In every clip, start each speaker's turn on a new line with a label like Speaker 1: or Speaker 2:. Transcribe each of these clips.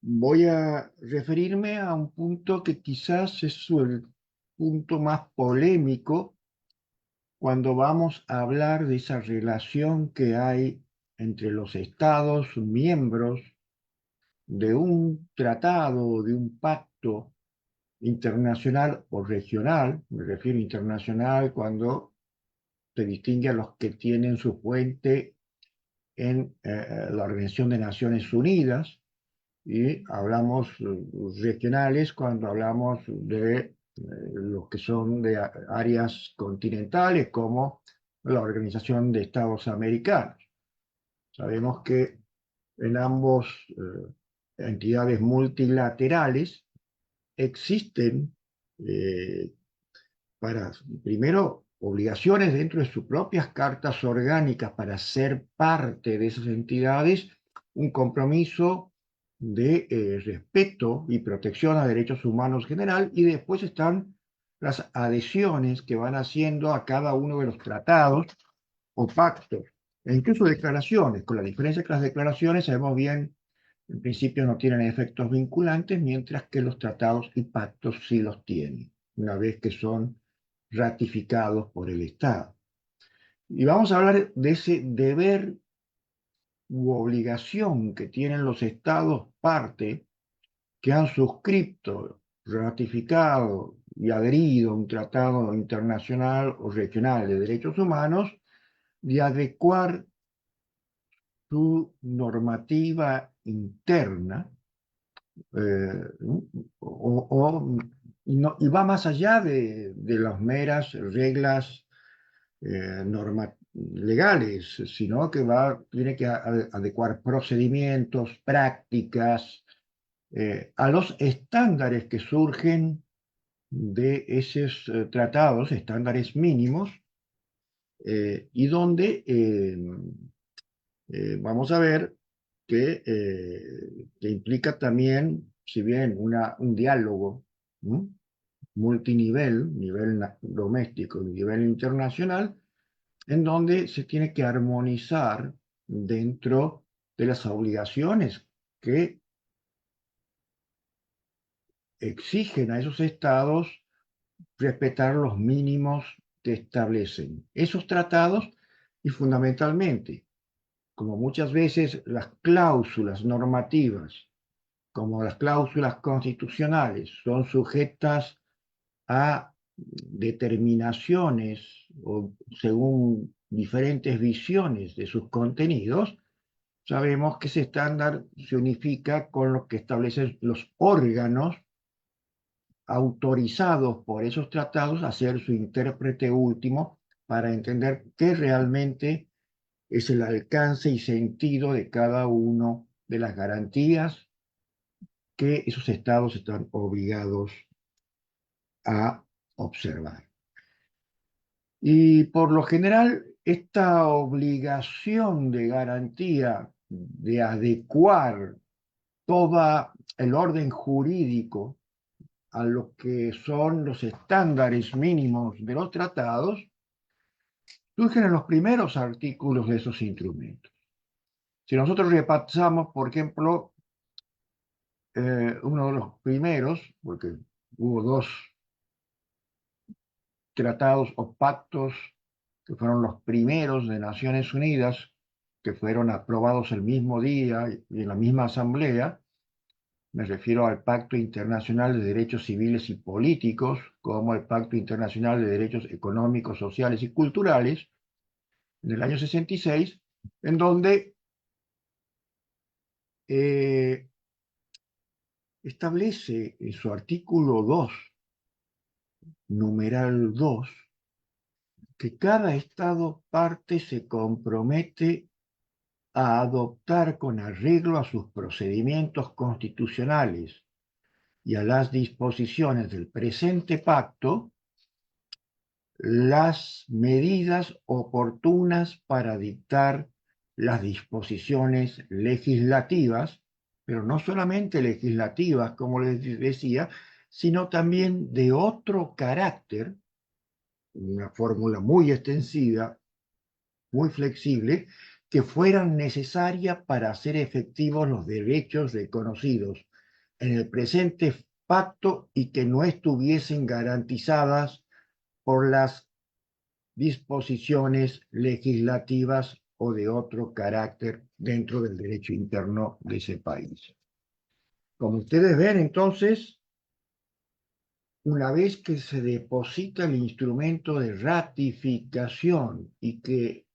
Speaker 1: voy a referirme a un punto que quizás es el punto más polémico cuando vamos a hablar de esa relación que hay entre los Estados miembros de un tratado, de un pacto internacional o regional. Me refiero internacional cuando se distingue a los que tienen su fuente en la Organización de Naciones Unidas, y hablamos regionales cuando hablamos de los que son de áreas continentales, como la Organización de Estados Americanos. Sabemos que en ambos entidades multilaterales existen eh, para, primero, obligaciones dentro de sus propias cartas orgánicas para ser parte de esas entidades, un compromiso de respeto y protección a derechos humanos general, y después están las adhesiones que van haciendo a cada uno de los tratados o pactos, e incluso declaraciones, con la diferencia que las declaraciones, sabemos bien, en principio no tienen efectos vinculantes, mientras que los tratados y pactos sí los tienen, una vez que son ratificados por el Estado. Y vamos a hablar de ese deber u obligación que tienen los Estados parte que han suscrito, ratificado y adherido a un tratado internacional o regional de derechos humanos, de adecuar su normativa interna, y va más allá de las meras reglas legales, sino que tiene que adecuar procedimientos, prácticas, a los estándares que surgen de esos tratados, estándares mínimos, y donde vamos a ver que implica también, si bien un diálogo, ¿no?, multinivel, nivel doméstico y nivel internacional, en donde se tiene que armonizar dentro de las obligaciones que exigen a esos estados respetar los mínimos que establecen esos tratados, y fundamentalmente, como muchas veces las cláusulas normativas, como las cláusulas constitucionales, son sujetas a determinaciones o según diferentes visiones de sus contenidos, sabemos que ese estándar se unifica con lo que establecen los órganos autorizados por esos tratados a ser su intérprete último para entender qué realmente es el alcance y sentido de cada una de las garantías que esos estados están obligados a observar. Y por lo general, esta obligación de garantía de adecuar todo el orden jurídico a lo que son los estándares mínimos de los tratados surgen en los primeros artículos de esos instrumentos. Si nosotros repasamos, por ejemplo, uno de los primeros, porque hubo dos tratados o pactos que fueron los primeros de Naciones Unidas, que fueron aprobados el mismo día y en la misma asamblea. Me refiero al Pacto Internacional de Derechos Civiles y Políticos, como el Pacto Internacional de Derechos Económicos, Sociales y Culturales, en el año 66, en donde eh, establece en su artículo 2, numeral 2, que cada Estado parte se compromete a adoptar con arreglo a sus procedimientos constitucionales y a las disposiciones del presente pacto las medidas oportunas para dictar las disposiciones legislativas, pero no solamente legislativas, como les decía, sino también de otro carácter, una fórmula muy extensiva, muy flexible, que fueran necesarias para hacer efectivos los derechos reconocidos en el presente pacto y que no estuviesen garantizadas por las disposiciones legislativas o de otro carácter dentro del derecho interno de ese país. Como ustedes ven, entonces, una vez que se deposita el instrumento de ratificación y que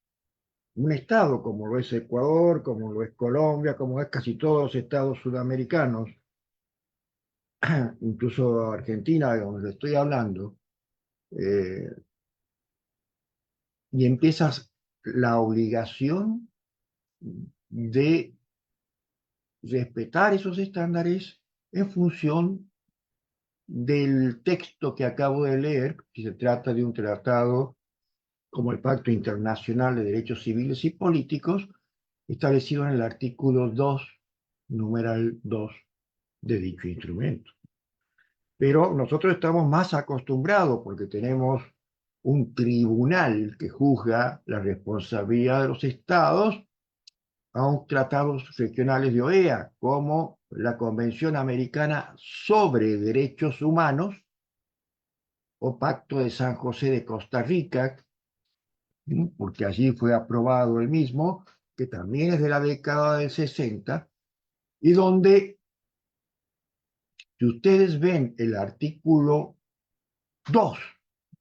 Speaker 1: un Estado como lo es Ecuador, como lo es Colombia, como es casi todos los estados sudamericanos, incluso Argentina, de donde estoy hablando, eh, y empiezas la obligación de respetar esos estándares en función del texto que acabo de leer, si se trata de un tratado como el Pacto Internacional de Derechos Civiles y Políticos, establecido en el artículo 2, numeral 2 de dicho instrumento. Pero nosotros estamos más acostumbrados porque tenemos un tribunal que juzga la responsabilidad de los estados a un tratados regionales de OEA, como la Convención Americana sobre Derechos Humanos o Pacto de San José de Costa Rica, porque allí fue aprobado el mismo, que también es de la década del 60, y donde, si ustedes ven el artículo 2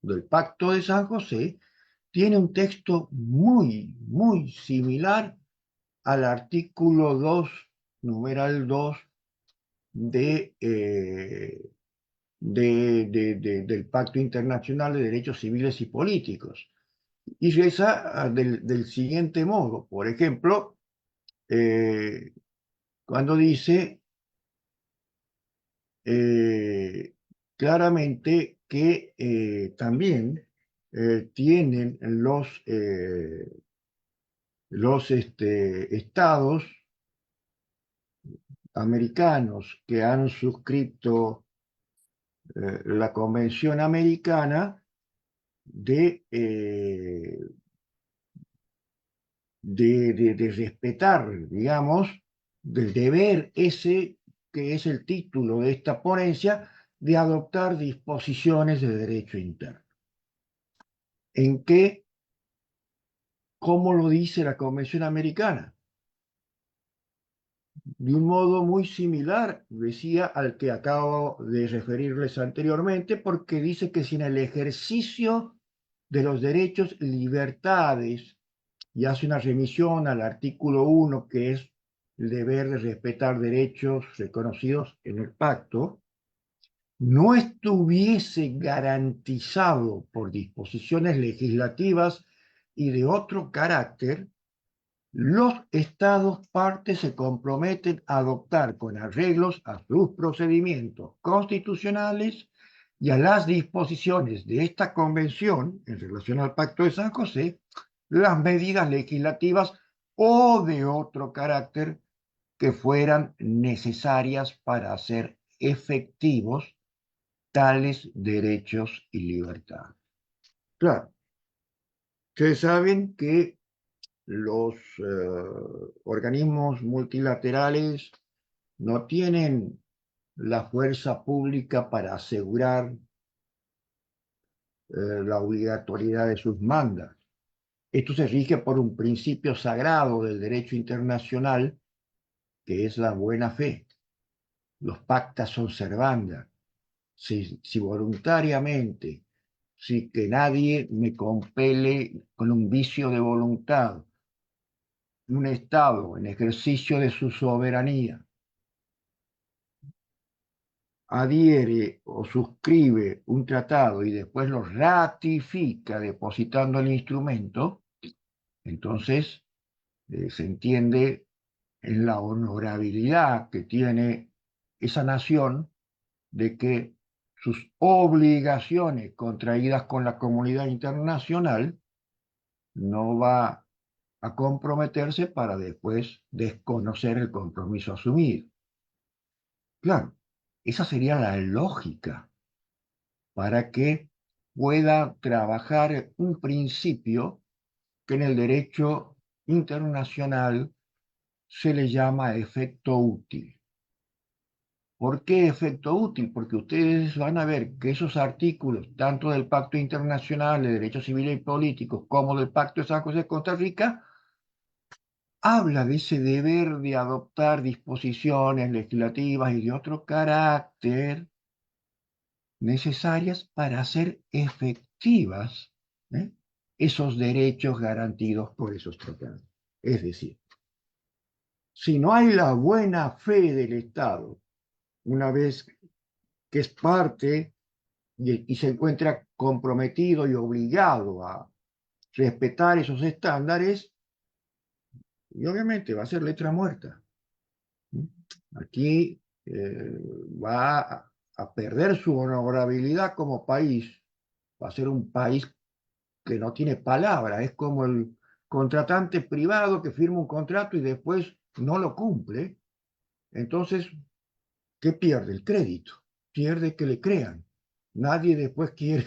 Speaker 1: del Pacto de San José, tiene un texto muy similar al artículo 2, numeral 2 de, del Pacto Internacional de Derechos Civiles y Políticos. Y reza del siguiente modo, por ejemplo, eh, cuando dice eh, claramente que también tienen los estados americanos que han suscrito la Convención Americana de, de respetar, digamos, del deber ese que es el título de esta ponencia, de adoptar disposiciones de derecho interno. ¿En qué? ¿Cómo lo dice la Convención Americana? De un modo muy similar, decía, al que acabo de referirles anteriormente, porque dice que sin el ejercicio de los derechos y libertades, y hace una remisión al artículo 1, que es el deber de respetar derechos reconocidos en el pacto, no estuviese garantizado por disposiciones legislativas y de otro carácter, los estados partes se comprometen a adoptar con arreglos a sus procedimientos constitucionales y a las disposiciones de esta convención en relación al Pacto de San José, las medidas legislativas o de otro carácter que fueran necesarias para hacer efectivos tales derechos y libertades. Claro, ustedes saben que los organismos multilaterales no tienen la fuerza pública para asegurar la obligatoriedad de sus mandas. Esto se rige por un principio sagrado del derecho internacional, que es la buena fe. Los pacta sunt servanda. Si voluntariamente, si que nadie me compele con un vicio de voluntad, un Estado en ejercicio de su soberanía adhiere o suscribe un tratado y después lo ratifica depositando el instrumento, entonces se entiende en la honorabilidad que tiene esa nación de que sus obligaciones contraídas con la comunidad internacional no va a comprometerse para después desconocer el compromiso asumido. Claro, esa sería la lógica para que pueda trabajar un principio que en el derecho internacional se le llama efecto útil. ¿Por qué efecto útil? Porque ustedes van a ver que esos artículos, tanto del Pacto Internacional de Derechos Civiles y Políticos como del Pacto de San José de Costa Rica, habla de ese deber de adoptar disposiciones legislativas y de otro carácter necesarias para hacer efectivas, ¿eh?, esos derechos garantidos por esos tratados. Es decir, si no hay la buena fe del Estado, una vez que es parte y se encuentra comprometido y obligado a respetar esos estándares, y obviamente va a ser letra muerta. Aquí va a perder su honorabilidad como país, va a ser un país que no tiene palabra, es como el contratante privado que firma un contrato y después no lo cumple. Entonces, ¿qué pierde? El crédito, pierde que le crean. Nadie después quiere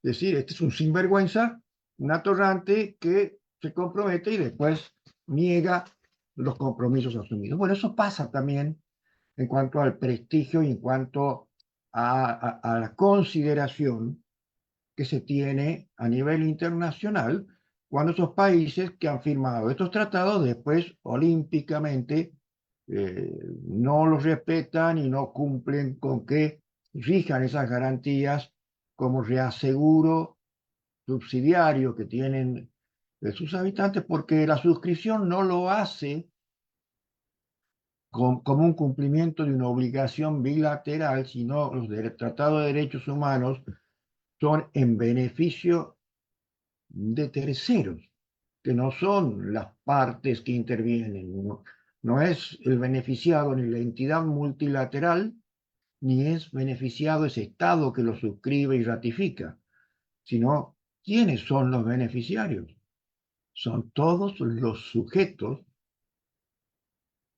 Speaker 1: decir, este es un sinvergüenza, un atorrante que se compromete y después niega los compromisos asumidos. Bueno, eso pasa también en cuanto al prestigio y en cuanto a la consideración que se tiene a nivel internacional cuando esos países que han firmado estos tratados después olímpicamente no los respetan y no cumplen con que rijan esas garantías como reaseguro subsidiario que tienen sus habitantes, porque la suscripción no lo hace como un cumplimiento de una obligación bilateral, sino los tratados de derechos humanos son en beneficio de terceros, que no son las partes que intervienen. No, no es el beneficiado ni la entidad multilateral, ni es beneficiado ese Estado que lo suscribe y ratifica, sino ¿quiénes son los beneficiarios? Son todos los sujetos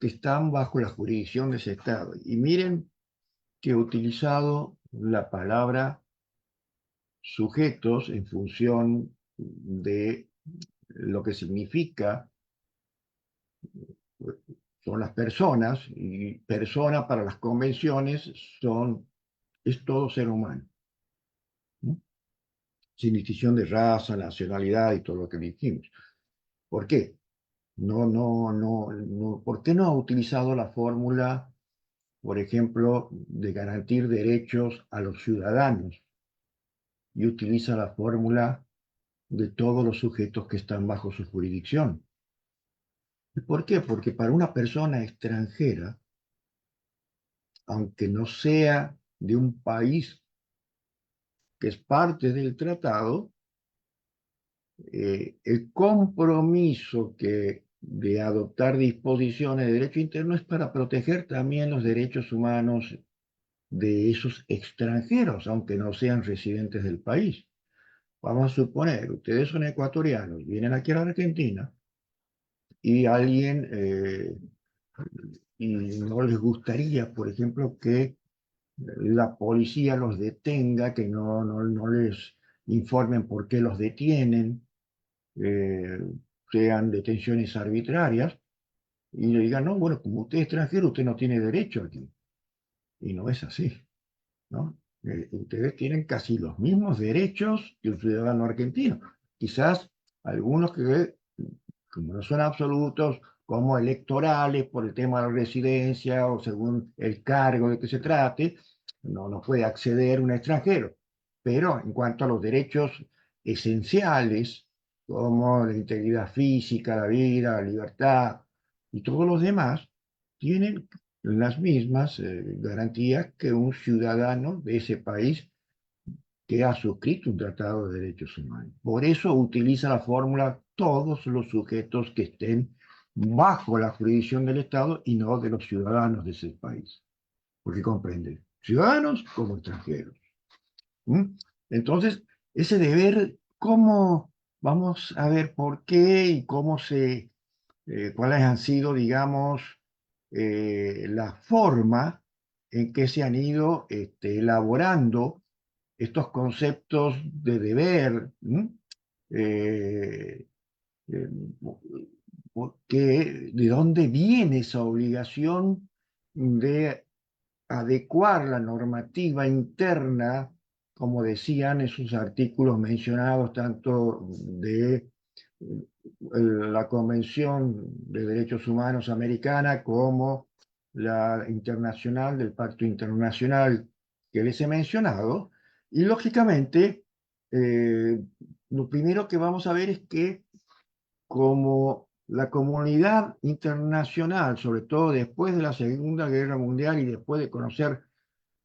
Speaker 1: que están bajo la jurisdicción de ese Estado. Y miren que he utilizado la palabra sujetos en función de lo que significa, son las personas, y persona para las convenciones es todo ser humano, ¿no?, sin distinción de raza, nacionalidad y todo lo que dijimos. ¿Por qué? ¿Por qué no ha utilizado la fórmula, por ejemplo, de garantir derechos a los ciudadanos y utiliza la fórmula de todos los sujetos que están bajo su jurisdicción? ¿Por qué? Porque para una persona extranjera, aunque no sea de un país que es parte del tratado, el compromiso de adoptar disposiciones de derecho interno es para proteger también los derechos humanos de esos extranjeros, aunque no sean residentes del país. Vamos a suponer, ustedes son ecuatorianos, vienen aquí a la Argentina y alguien y no les gustaría, por ejemplo, que la policía los detenga, que no les informen por qué los detienen, eh, sean detenciones arbitrarias, y le digan, no, bueno, como usted es extranjero, usted no tiene derecho aquí. Y no es así, ¿no? Ustedes tienen casi los mismos derechos que un ciudadano argentino. Quizás algunos que, como no son absolutos, como electorales por el tema de la residencia o según el cargo de que se trate, no puede acceder un extranjero. Pero en cuanto a los derechos esenciales, como la integridad física, la vida, la libertad y todos los demás, tienen las mismas garantías que un ciudadano de ese país que ha suscrito un tratado de derechos humanos. Por eso utiliza la fórmula todos los sujetos que estén bajo la jurisdicción del Estado y no de los ciudadanos de ese país, porque comprende ciudadanos como extranjeros. ¿Mm? Entonces, ese deber, ¿cómo vamos a ver por qué y cuáles han sido, digamos, la forma en que se han ido elaborando estos conceptos de deber, ¿m? Eh, eh, de dónde viene esa obligación de adecuar la normativa interna, como decían en sus artículos mencionados, tanto de la Convención de Derechos Humanos Americana como la internacional, del Pacto Internacional que les he mencionado. Y lógicamente, eh, lo primero que vamos a ver es que como la comunidad internacional, sobre todo después de la Segunda Guerra Mundial y después de conocer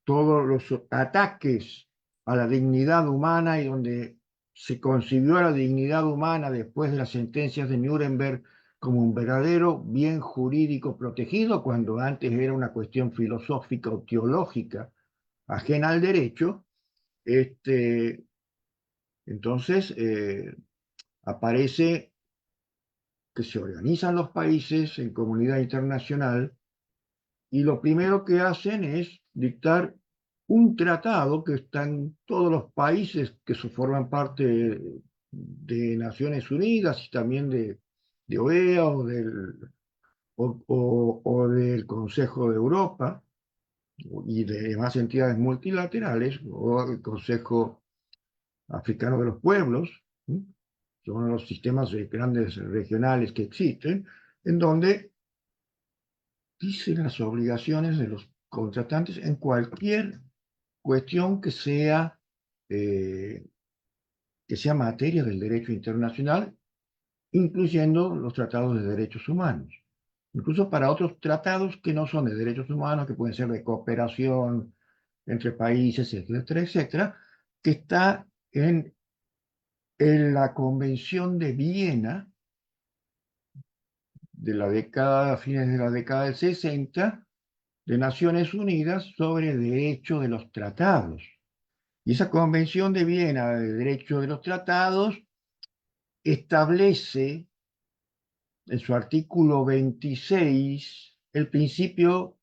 Speaker 1: todos los ataques a la dignidad humana y donde se concibió a la dignidad humana después de las sentencias de Nuremberg como un verdadero bien jurídico protegido, cuando antes era una cuestión filosófica o teológica ajena al derecho, este, entonces aparece que se organizan los países en comunidad internacional y lo primero que hacen es dictar un tratado que está en todos los países que forman parte de Naciones Unidas y también de OEA o del Consejo de Europa y de demás entidades multilaterales o el Consejo Africano de los Pueblos. ¿Sí? Son los sistemas grandes regionales que existen, en donde dice las obligaciones de los contratantes en cualquier cuestión eh, que sea materia del derecho internacional, incluyendo los tratados de derechos humanos. Incluso para otros tratados que no son de derechos humanos, que pueden ser de cooperación entre países, etcétera, etcétera, que está en la Convención de Viena de la década, fines de la década del 60, de Naciones Unidas sobre derecho de los tratados. Y esa Convención de Viena de Derecho de los Tratados establece en su artículo 26 el principio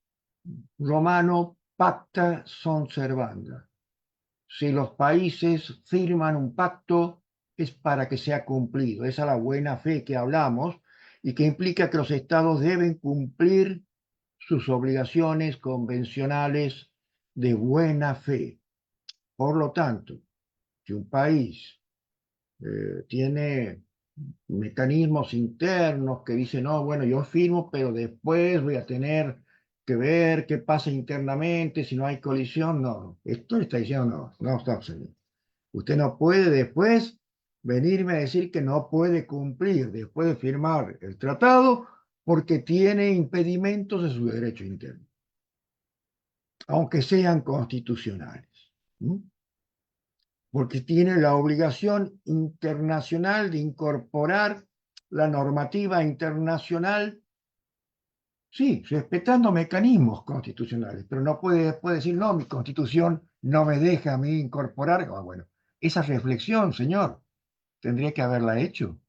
Speaker 1: romano pacta sunt servanda. Si los países firman un pacto es para que sea cumplido. Esa es la buena fe que hablamos y que implica que los estados deben cumplir sus obligaciones convencionales de buena fe. Por lo tanto, si un país tiene mecanismos internos que dicen, no, bueno, yo firmo, pero después voy a tener que ver qué pasa internamente, si no hay colisión, no. Esto le está diciendo, no, no, está, señor. Usted no puede después venirme a decir que no puede cumplir después de firmar el tratado porque tiene impedimentos de su derecho interno, aunque sean constitucionales. ¿Mm? Porque tiene la obligación internacional de incorporar la normativa internacional, sí, respetando mecanismos constitucionales, pero no puede después decir, no, mi constitución no me deja a mí incorporar. Ah, bueno, esa reflexión, señor, tendría que haberla hecho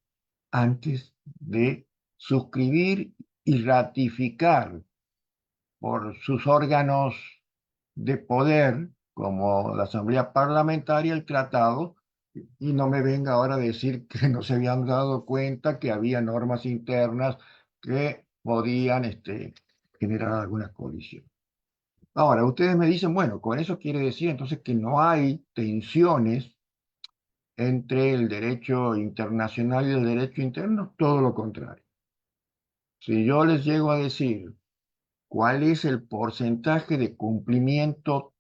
Speaker 1: antes de suscribir y ratificar por sus órganos de poder, como la Asamblea Parlamentaria, el tratado, y no me venga ahora a decir que no se habían dado cuenta que había normas internas que podían generar alguna colisión. Ahora, ustedes me dicen, bueno, con eso quiere decir entonces que no hay tensiones entre el derecho internacional y el derecho interno, todo lo contrario. Si yo les llego a decir cuál es el porcentaje de cumplimiento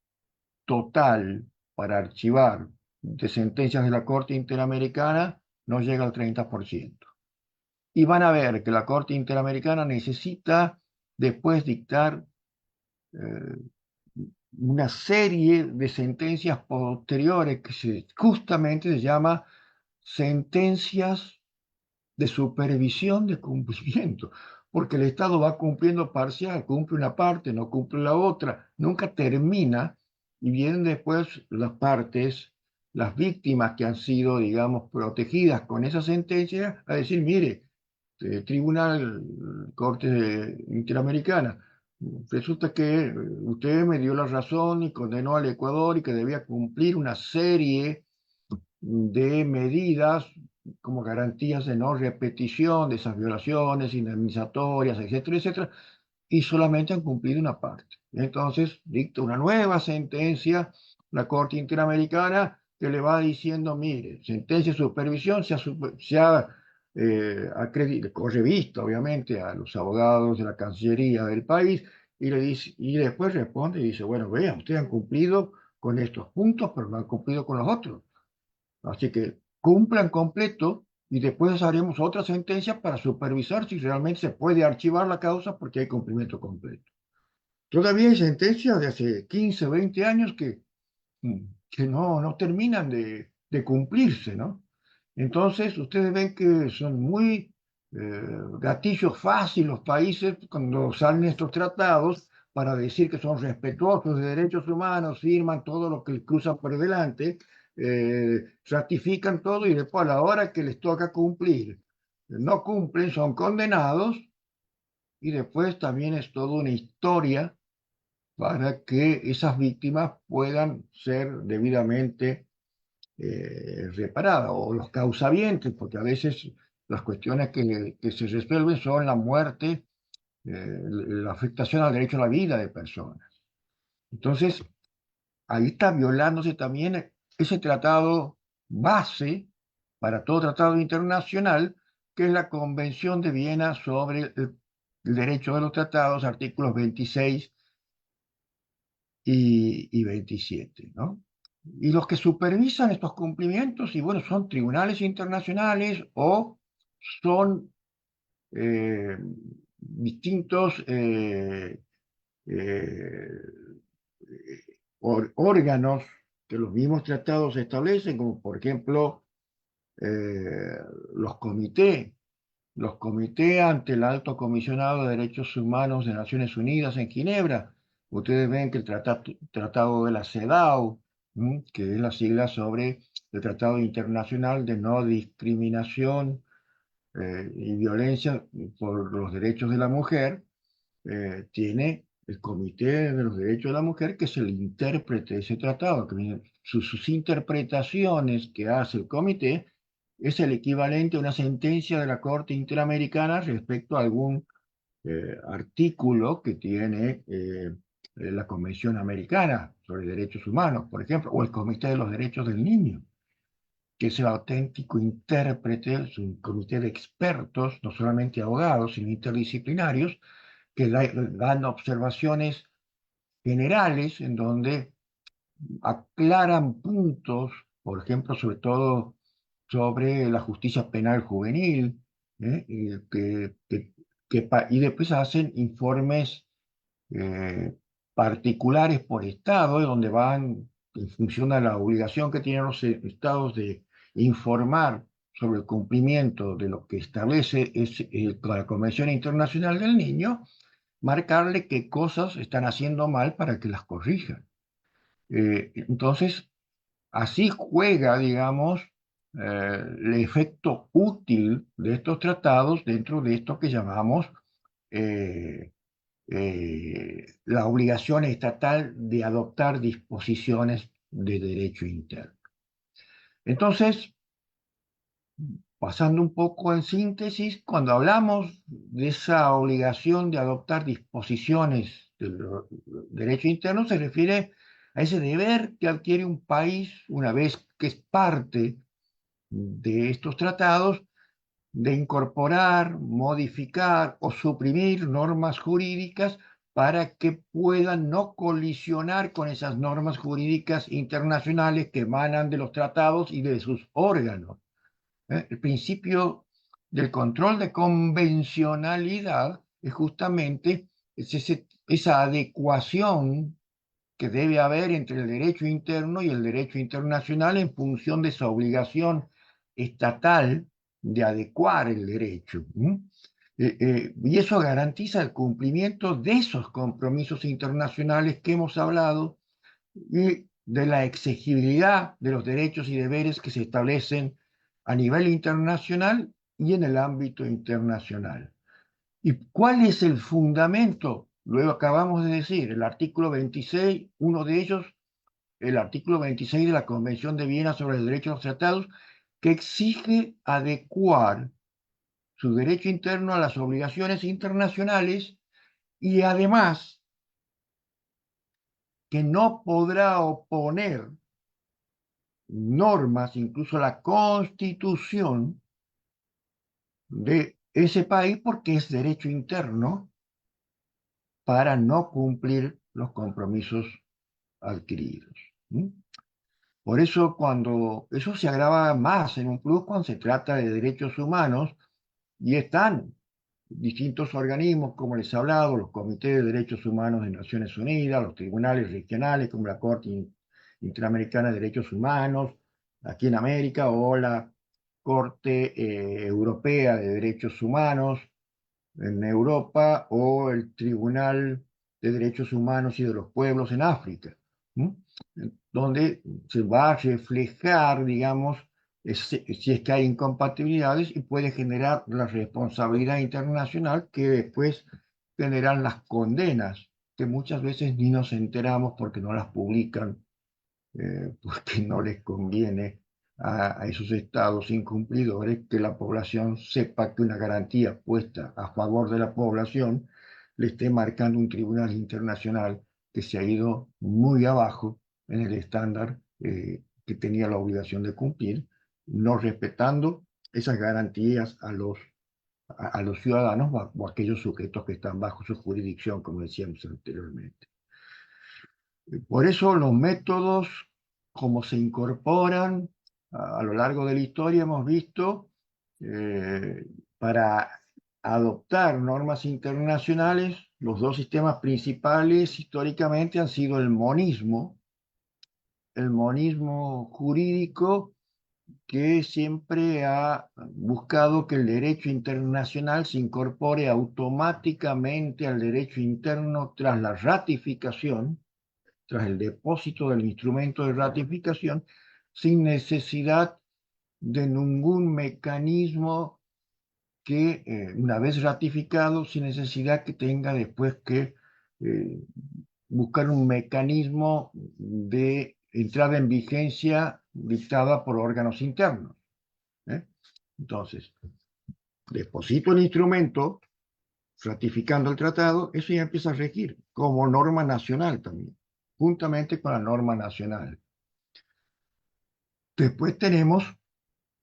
Speaker 1: total para archivar de sentencias de la Corte Interamericana, no llega al 30%. Y van a ver que la Corte Interamericana necesita después dictar eh, una serie de sentencias posteriores que justamente se llama sentencias de supervisión de cumplimiento, porque el Estado va cumpliendo parcial, cumple una parte, no cumple la otra, nunca termina, y vienen después las partes, las víctimas que han sido, digamos, protegidas con esa sentencia, a decir, mire, Tribunal, Interamericana, resulta que usted me dio la razón y condenó al Ecuador y que debía cumplir una serie de medidas como garantías de no repetición de esas violaciones indemnizatorias, etcétera, etcétera, y solamente han cumplido una parte. Entonces dicta una nueva sentencia la Corte Interamericana que le va diciendo, mire, sentencia de supervisión corre vista, obviamente, a los abogados de la Cancillería del país y, le dice, y después responde y dice, bueno, vean, ustedes han cumplido con estos puntos, pero no han cumplido con los otros. Así que cumplan completo y después haremos otra sentencia para supervisar si realmente se puede archivar la causa porque hay cumplimiento completo. Todavía hay sentencias de hace 15, 20 años que no terminan de cumplirse, ¿no? Entonces, ustedes ven que son muy gatillos fáciles los países cuando salen estos tratados para decir que son respetuosos de derechos humanos, firman todo lo que les cruza por delante, ratifican todo y después a la hora que les toca cumplir, no cumplen, son condenados y después también es toda una historia para que esas víctimas puedan ser debidamente reparadas o los causavientes, porque a veces las cuestiones que se resuelven son la muerte, la afectación al derecho a la vida de personas. Entonces, ahí está violándose también ese tratado base para todo tratado internacional, que es la Convención de Viena sobre el derecho de los tratados, artículos 26 y 27, ¿no? Y los que supervisan estos cumplimientos, y bueno, son tribunales internacionales o son eh, distintos eh, órganos que los mismos tratados establecen, como por ejemplo eh, los comités, los comités ante el Alto Comisionado de Derechos Humanos de Naciones Unidas en Ginebra. Ustedes ven que el tratado de la CEDAW, que es la sigla sobre el Tratado Internacional de No Discriminación y Violencia por los Derechos de la Mujer, tiene el Comité de los Derechos de la Mujer, que es el intérprete de ese tratado, que sus interpretaciones que hace el comité es el equivalente a una sentencia de la Corte Interamericana respecto a algún artículo que tiene la Convención Americana sobre Derechos Humanos, por ejemplo, o el Comité de los Derechos del Niño, que es el auténtico intérprete, es un comité de expertos, no solamente abogados, sino interdisciplinarios, que dan observaciones generales en donde aclaran puntos, por ejemplo, sobre todo sobre la justicia penal juvenil, y, y después hacen informes eh, particulares por estado, donde van, en función de la obligación que tienen los estados de informar sobre el cumplimiento de lo que establece la Convención Internacional del Niño, marcarle qué cosas están haciendo mal para que las corrijan. Entonces, así juega, digamos, el efecto útil de estos tratados dentro de esto que llamamos eh, la obligación estatal de adoptar disposiciones de derecho interno. Entonces, pasando un poco en síntesis, cuando hablamos de esa obligación de adoptar disposiciones del derecho interno, se refiere a ese deber que adquiere un país una vez que es parte de estos tratados de incorporar, modificar o suprimir normas jurídicas para que puedan no colisionar con esas normas jurídicas internacionales que emanan de los tratados y de sus órganos. El principio del control de convencionalidad es justamente esa adecuación que debe haber entre el derecho interno y el derecho internacional en función de esa obligación estatal de adecuar el derecho. Y eso garantiza el cumplimiento de esos compromisos internacionales que hemos hablado y de la exigibilidad de los derechos y deberes que se establecen a nivel internacional y en el ámbito internacional. ¿Y cuál es el fundamento? Luego acabamos de decir, el artículo 26, uno de ellos, el artículo 26 de la Convención de Viena sobre el Derecho a los Tratados, que exige adecuar su derecho interno a las obligaciones internacionales y además que no podrá oponer normas, incluso la constitución de ese país, porque es derecho interno para no cumplir los compromisos adquiridos. ¿Mm? Por eso, cuando eso se agrava más en un plus cuando se trata de derechos humanos, y están distintos organismos, como les he hablado, los comités de derechos humanos de Naciones Unidas, los tribunales regionales, como la Corte Interamericana de Derechos Humanos, aquí en América, o la Corte Europea de Derechos Humanos en Europa, o el Tribunal de Derechos Humanos y de los Pueblos en África, ¿no? Donde se va a reflejar, digamos, si es que hay incompatibilidades y puede generar la responsabilidad internacional que después generan las condenas, que muchas veces ni nos enteramos porque no las publican, porque no les conviene a esos estados incumplidores que la población sepa que una garantía puesta a favor de la población le esté marcando un tribunal internacional que se ha ido muy abajo en el estándar que tenía la obligación de cumplir, no respetando esas garantías a los ciudadanos o a aquellos sujetos que están bajo su jurisdicción, como decíamos anteriormente. Por eso los métodos, como se incorporan a lo largo de la historia, hemos visto, para adoptar normas internacionales, los dos sistemas principales históricamente han sido el monismo jurídico, que siempre ha buscado que el derecho internacional se incorpore automáticamente al derecho interno tras la ratificación, tras el depósito del instrumento de ratificación, sin necesidad de ningún mecanismo que, una vez ratificado, sin necesidad que tenga después que eh, buscar un mecanismo de entrada en vigencia dictada por órganos internos, ¿eh? Entonces, deposito el instrumento ratificando el tratado, eso ya empieza a regir como norma nacional también, juntamente con la norma nacional. Después tenemos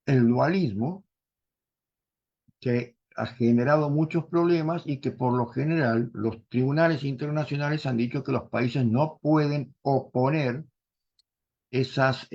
Speaker 1: el dualismo, que ha generado muchos problemas y que por lo general los tribunales internacionales han dicho que los países no pueden oponer esas,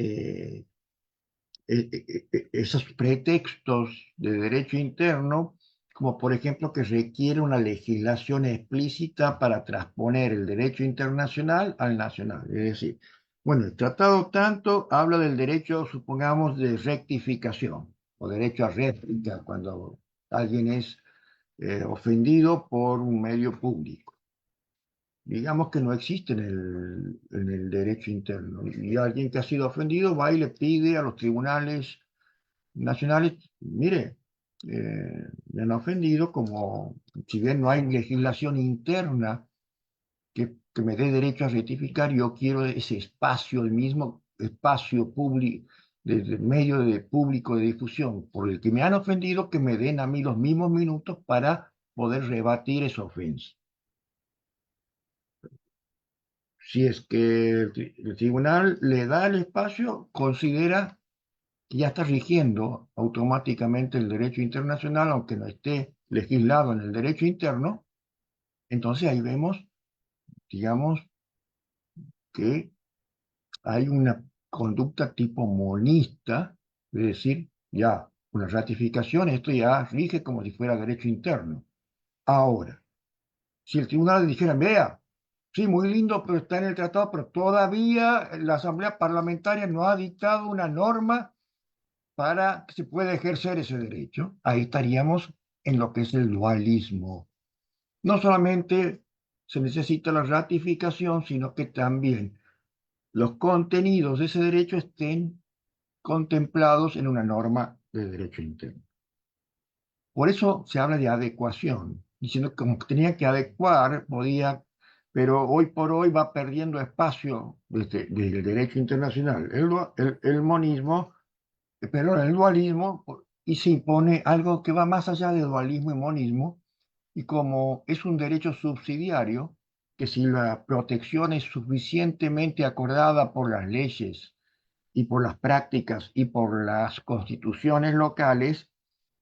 Speaker 1: esos pretextos de derecho interno, como por ejemplo que requiere una legislación explícita para transponer el derecho internacional al nacional. Es decir, bueno, el tratado tanto habla del derecho, supongamos, de rectificación o derecho a réplica cuando alguien es ofendido por un medio público. Digamos que no existe en el derecho interno. Y alguien que ha sido ofendido va y le pide a los tribunales nacionales, mire, me han ofendido, como si bien no hay legislación interna que me dé derecho a rectificar, yo quiero ese espacio, el mismo espacio público, desde medio de público de difusión por el que me han ofendido, que me den a mí los mismos minutos para poder rebatir esa ofensa. Si es que el tribunal le da el espacio, considera que ya está rigiendo automáticamente el derecho internacional, aunque no esté legislado en el derecho interno. Entonces ahí vemos, digamos, que hay una conducta tipo monista, es decir, ya una ratificación, esto ya rige como si fuera derecho interno. Ahora, si el tribunal dijera, vea, sí, muy lindo, pero está en el tratado, pero todavía la Asamblea Parlamentaria no ha dictado una norma para que se pueda ejercer ese derecho, ahí estaríamos en lo que es el dualismo. No solamente se necesita la ratificación, sino que también los contenidos de ese derecho estén contemplados en una norma de derecho interno. Por eso se habla de adecuación, diciendo que como que tenía que adecuar, podía, pero hoy por hoy va perdiendo espacio desde el derecho internacional. El monismo pero en el dualismo y se impone algo que va más allá de dualismo y monismo, y como es un derecho subsidiario, que si la protección es suficientemente acordada por las leyes y por las prácticas y por las constituciones locales,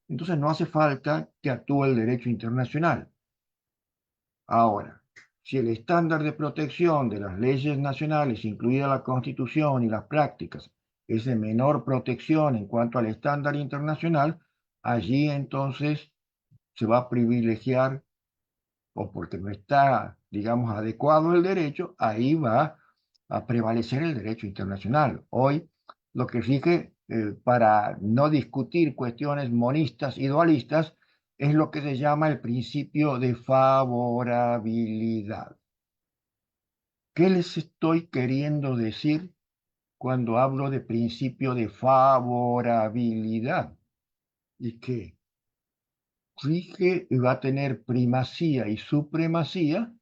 Speaker 1: entonces no hace falta que actúe el derecho internacional. Ahora, si el estándar de protección de las leyes nacionales, incluida la Constitución y las prácticas, es de menor protección en cuanto al estándar internacional, allí entonces se va a privilegiar, o porque no está, digamos, adecuado el derecho, ahí va a prevalecer el derecho internacional. Hoy lo que rige, para no discutir cuestiones monistas y dualistas, es lo que se llama el principio de favorabilidad. ¿Qué les estoy queriendo decir cuando hablo de principio de favorabilidad? Y que rige y va a tener primacía y supremacía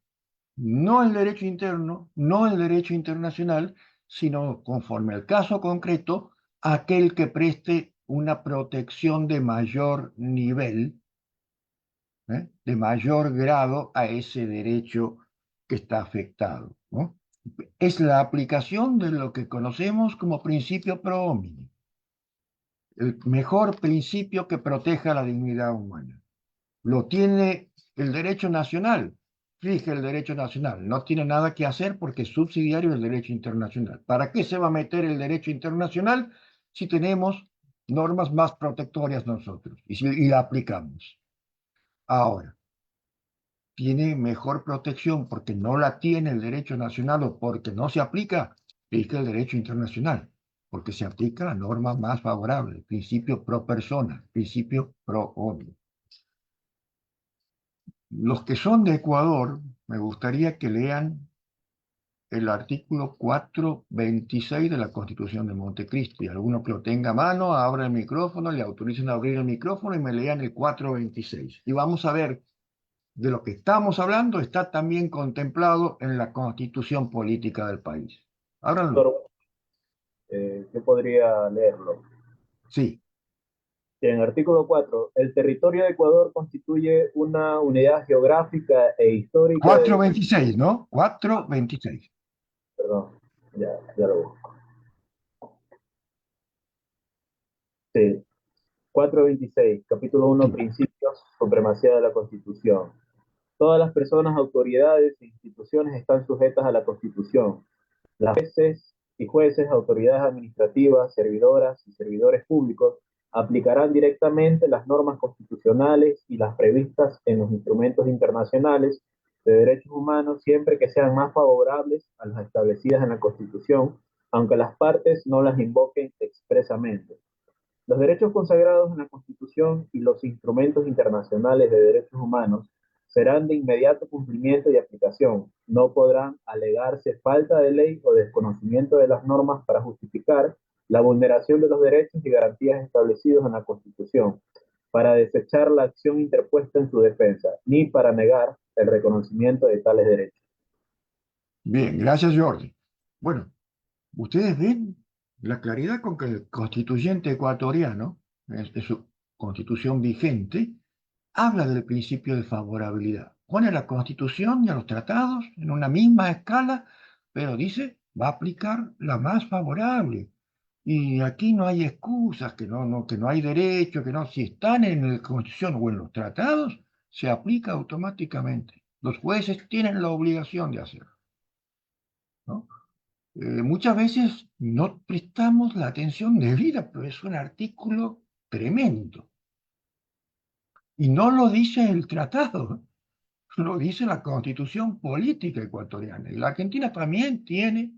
Speaker 1: no el derecho interno, no el derecho internacional, sino conforme al caso concreto, aquel que preste una protección de mayor nivel, de mayor grado a ese derecho que está afectado, ¿no? Es la aplicación de lo que conocemos como principio pro homini, el mejor principio que proteja la dignidad humana. Lo tiene el derecho nacional, rige el derecho nacional, no tiene nada que hacer porque es subsidiario del derecho internacional. ¿Para qué se va a meter el derecho internacional si tenemos normas más protectorias nosotros y la aplicamos? Ahora, tiene mejor protección porque no la tiene el derecho nacional o porque no se aplica, rige el derecho internacional, porque se aplica la norma más favorable, el principio pro persona, principio pro hombre. Los que son de Ecuador, me gustaría que lean el artículo 426 de la Constitución de Montecristi. Alguno que lo tenga a mano, abra el micrófono, le autoricen a abrir el micrófono y me lean el 426. Y vamos a ver, de lo que estamos hablando está también contemplado en la Constitución política del país. Ábranlo.
Speaker 2: Doctor, yo podría leerlo.
Speaker 1: Sí,
Speaker 2: En el artículo 4, el territorio de Ecuador constituye una unidad geográfica e histórica de...
Speaker 1: 426, ¿no? 426.
Speaker 2: Perdón, ya lo busco. Sí, 426, capítulo 1,
Speaker 1: Sí.
Speaker 2: principios, supremacía de la Constitución. Todas las personas, autoridades e instituciones están sujetas a la Constitución. Las jueces y jueces, autoridades administrativas, servidoras y servidores públicos aplicarán directamente las normas constitucionales y las previstas en los instrumentos internacionales de derechos humanos siempre que sean más favorables a las establecidas en la Constitución, aunque las partes no las invoquen expresamente. Los derechos consagrados en la Constitución y los instrumentos internacionales de derechos humanos serán de inmediato cumplimiento y aplicación. No podrán alegarse falta de ley o desconocimiento de las normas para justificar la vulneración de los derechos y garantías establecidos en la Constitución, para desechar la acción interpuesta en su defensa, ni para negar el reconocimiento de tales derechos.
Speaker 1: Bien, gracias, Jordi. Bueno, ustedes ven la claridad con que el constituyente ecuatoriano, de su constitución vigente, habla del principio de favorabilidad. Pone la constitución y a los tratados en una misma escala, pero dice, va a aplicar la más favorable. Y aquí no hay excusas, que no hay derecho, que no, si están en la constitución o en los tratados, se aplica automáticamente. Los jueces tienen la obligación de hacerlo, ¿no? Muchas veces no prestamos la atención debida, pero es un artículo tremendo. Y no lo dice el tratado, lo dice la constitución política ecuatoriana. Y la Argentina también tiene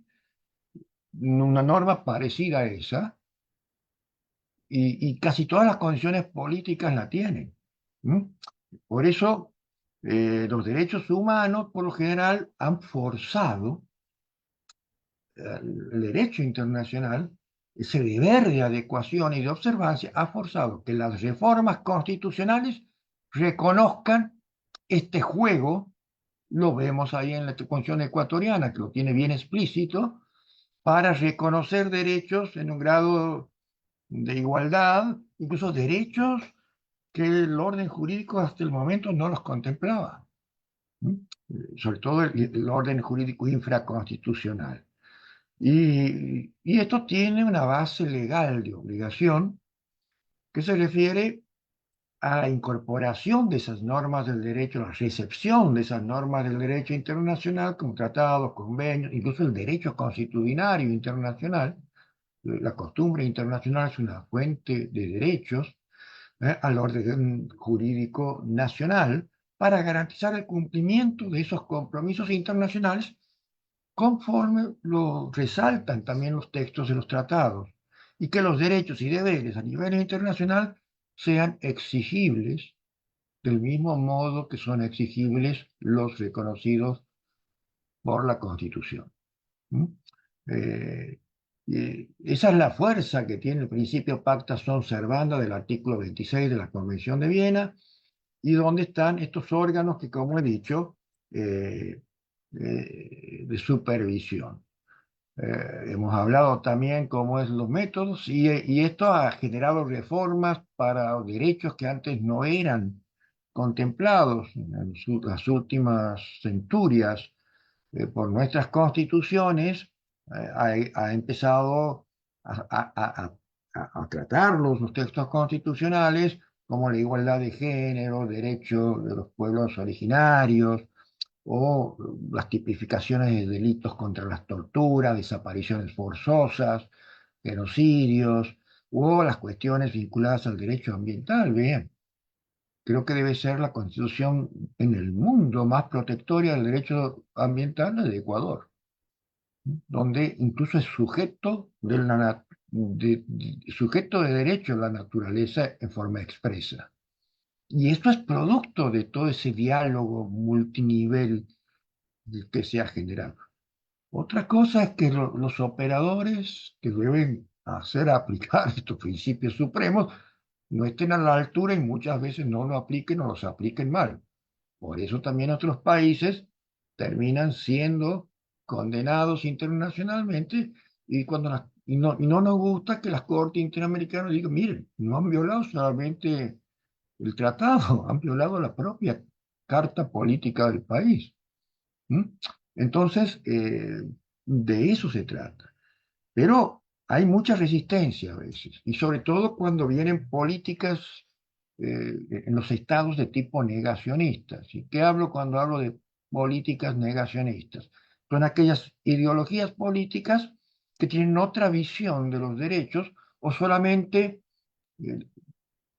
Speaker 1: una norma parecida a esa, y casi todas las condiciones políticas la tienen. ¿Mm? Por eso, los derechos humanos, por lo general, han forzado el derecho internacional, ese deber de adecuación y de observancia, ha forzado que las reformas constitucionales reconozcan este juego. Lo vemos ahí en la Constitución ecuatoriana, que lo tiene bien explícito, para reconocer derechos en un grado de igualdad, incluso derechos que el orden jurídico hasta el momento no los contemplaba. ¿Mm? Sobre todo el orden jurídico infraconstitucional. Y esto tiene una base legal de obligación que se refiere a la incorporación de esas normas del derecho, la recepción de esas normas del derecho internacional como tratados, convenios, incluso el derecho consuetudinario internacional. La costumbre internacional es una fuente de derechos al orden jurídico nacional para garantizar el cumplimiento de esos compromisos internacionales conforme lo resaltan también los textos de los tratados, y que los derechos y deberes a nivel internacional sean exigibles del mismo modo que son exigibles los reconocidos por la Constitución. ¿Mm? Eh, Esa es la fuerza que tiene el principio pacta sunt servanda del artículo 26 de la Convención de Viena, y donde están estos órganos que, como he dicho, de supervisión. Hemos hablado también cómo es los métodos, y esto ha generado reformas para derechos que antes no eran contemplados en las últimas centurias por nuestras constituciones. Ha empezado a tratar los textos constitucionales como la igualdad de género, derechos de los pueblos originarios, o las tipificaciones de delitos contra las torturas, desapariciones forzosas, genocidios, o las cuestiones vinculadas al derecho ambiental. Bien, creo que debe ser la constitución en el mundo más protectora del derecho ambiental, la de Ecuador, donde incluso es sujeto de derecho a la naturaleza en forma expresa. Y esto es producto de todo ese diálogo multinivel que se ha generado. Otra cosa es que los operadores que deben hacer aplicar estos principios supremos no estén a la altura y muchas veces no lo apliquen o los apliquen mal. Por eso también otros países terminan siendo condenados internacionalmente, y no nos gusta que las cortes interamericanas digan, miren, no han violado solamente el tratado, han violado la propia carta política del país. ¿Mm? Entonces, de eso se trata. Pero hay mucha resistencia a veces, y sobre todo cuando vienen políticas en los estados de tipo negacionistas. ¿Y qué hablo cuando hablo de políticas negacionistas? Son aquellas ideologías políticas que tienen otra visión de los derechos, o solamente eh,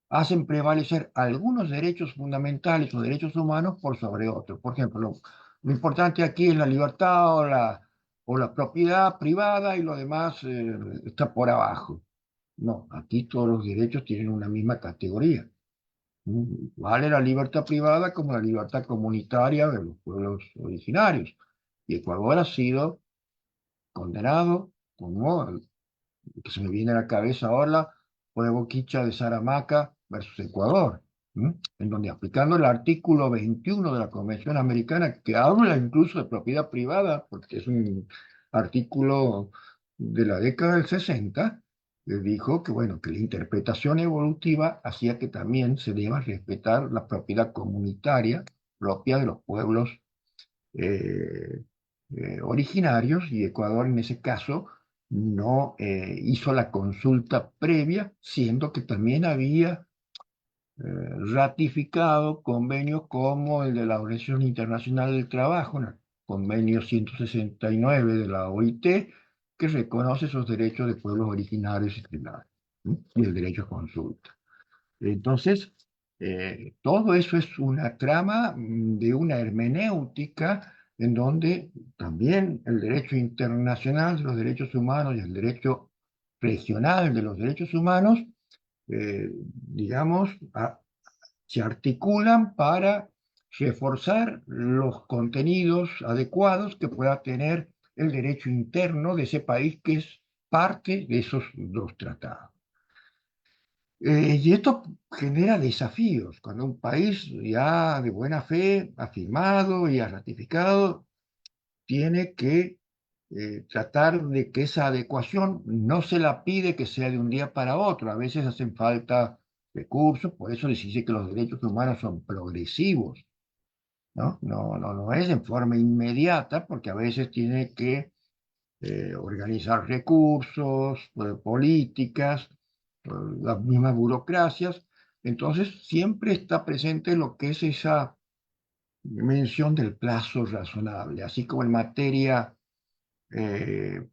Speaker 1: hacen prevalecer algunos derechos fundamentales o derechos humanos por sobre otros. Por ejemplo, lo importante aquí es la libertad o la propiedad privada, y lo demás está por abajo. No, aquí todos los derechos tienen una misma categoría. Vale la libertad privada como la libertad comunitaria de los pueblos originarios. Y Ecuador ha sido condenado, como que se me viene a la cabeza ahora, fue Boquicha de Saramaca versus Ecuador, ¿m? En donde, aplicando el artículo 21 de la Convención Americana, que habla incluso de propiedad privada, porque es un artículo de la década del 60, dijo que, bueno, que la interpretación evolutiva hacía que también se deba respetar la propiedad comunitaria propia de los pueblos eh, originarios, y Ecuador en ese caso no hizo la consulta previa, siendo que también había ratificado convenios como el de la Organización Internacional del Trabajo, el convenio 169 de la OIT, que reconoce esos derechos de pueblos originarios y tribales, ¿sí? Y el derecho a consulta. Entonces, todo eso es una trama de una hermenéutica en donde también el derecho internacional de los derechos humanos y el derecho regional de los derechos humanos, digamos, se articulan para reforzar los contenidos adecuados que pueda tener el derecho interno de ese país que es parte de esos dos tratados. Y esto genera desafíos. Cuando un país ya de buena fe ha firmado y ha ratificado, tiene que tratar de que esa adecuación no se la pide que sea de un día para otro. A veces hacen falta recursos, por eso les dice que los derechos humanos son progresivos, ¿no? No es en forma inmediata, porque a veces tiene que organizar recursos, políticas, las mismas burocracias. Entonces, siempre está presente lo que es esa mención del plazo razonable, así como en materia eh,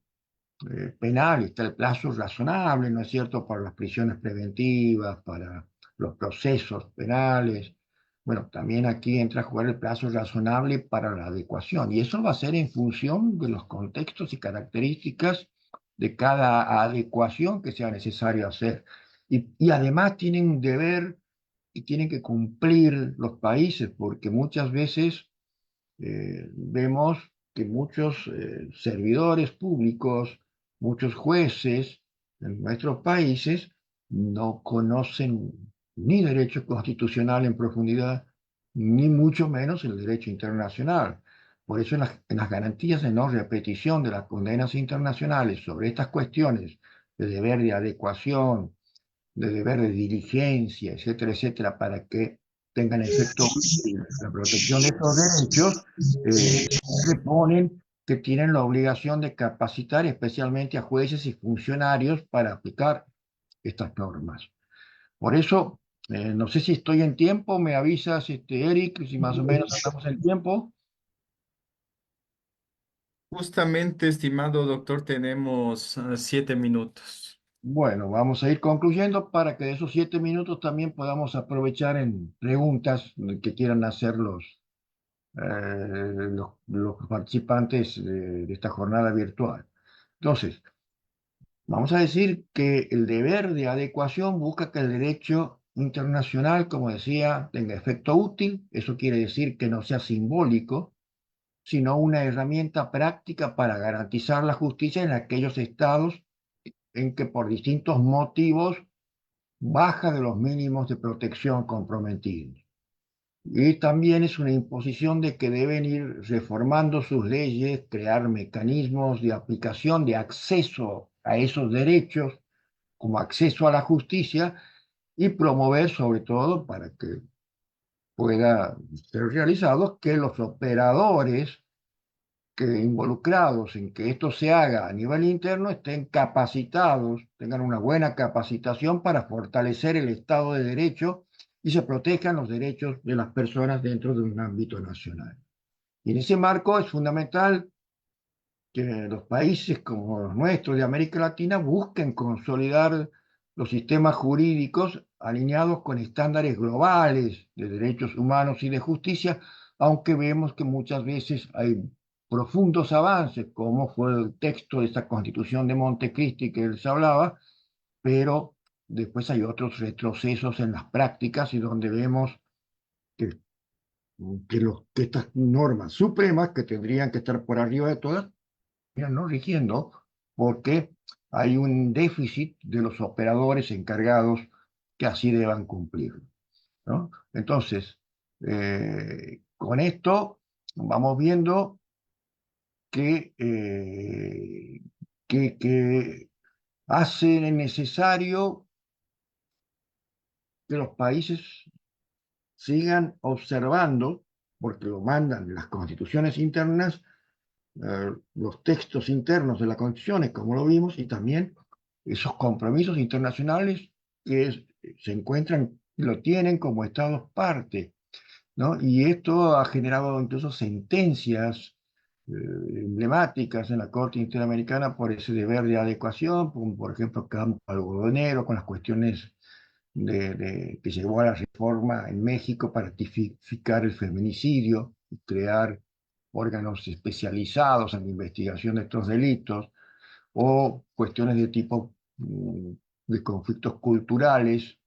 Speaker 1: penal está el plazo razonable, ¿no es cierto?, para las prisiones preventivas, para los procesos penales. Bueno, también aquí entra a jugar el plazo razonable para la adecuación, y eso va a ser en función de los contextos y características de cada adecuación que sea necesario hacer. Y además tienen un deber y tienen que cumplir los países, porque muchas veces vemos que muchos servidores públicos, muchos jueces en nuestros países no conocen ni derecho constitucional en profundidad, ni mucho menos el derecho internacional. Por eso en las garantías de no repetición de las condenas internacionales sobre estas cuestiones de deber de adecuación, de deber de diligencia, etcétera, etcétera, para que tengan efecto útil la protección de estos derechos, se ponen que tienen la obligación de capacitar especialmente a jueces y funcionarios para aplicar estas normas. Por eso, no sé si estoy en tiempo, me avisas, Eric, si más o menos estamos en tiempo.
Speaker 3: Justamente, estimado doctor, tenemos 7 minutos.
Speaker 1: Bueno, vamos a ir concluyendo para que de esos 7 minutos también podamos aprovechar en preguntas que quieran hacer los participantes de esta jornada virtual. Entonces, vamos a decir que el deber de adecuación busca que el derecho internacional, como decía, tenga efecto útil. Eso quiere decir que no sea simbólico, sino una herramienta práctica para garantizar la justicia en aquellos estados en que por distintos motivos baja de los mínimos de protección comprometidos. Y también es una imposición de que deben ir reformando sus leyes, crear mecanismos de aplicación, de acceso a esos derechos, como acceso a la justicia, y promover sobre todo para que pueda ser realizado que los operadores que involucrados en que esto se haga a nivel interno estén capacitados, tengan una buena capacitación para fortalecer el Estado de Derecho y se protejan los derechos de las personas dentro de un ámbito nacional. Y en ese marco es fundamental que los países como los nuestros de América Latina busquen consolidar los sistemas jurídicos alineados con estándares globales de derechos humanos y de justicia, aunque vemos que muchas veces hay profundos avances, como fue el texto de esta Constitución de Montecristi que él se hablaba, pero después hay otros retrocesos en las prácticas y donde vemos que, que estas normas supremas que tendrían que estar por arriba de todas no rigiendo porque hay un déficit de los operadores encargados que así deban cumplir, ¿no? Entonces, con esto vamos viendo que, que hace necesario que los países sigan observando, porque lo mandan las constituciones internas, los textos internos de las constituciones, como lo vimos, y también esos compromisos internacionales que se encuentran, lo tienen como Estados parte, ¿no? Y esto ha generado incluso sentencias emblemáticas en la Corte Interamericana por ese deber de adecuación, como por ejemplo Campo Algodonero, con las cuestiones que llevó a la reforma en México para tipificar el feminicidio y crear órganos especializados en la investigación de estos delitos, o cuestiones de tipo de conflictos culturales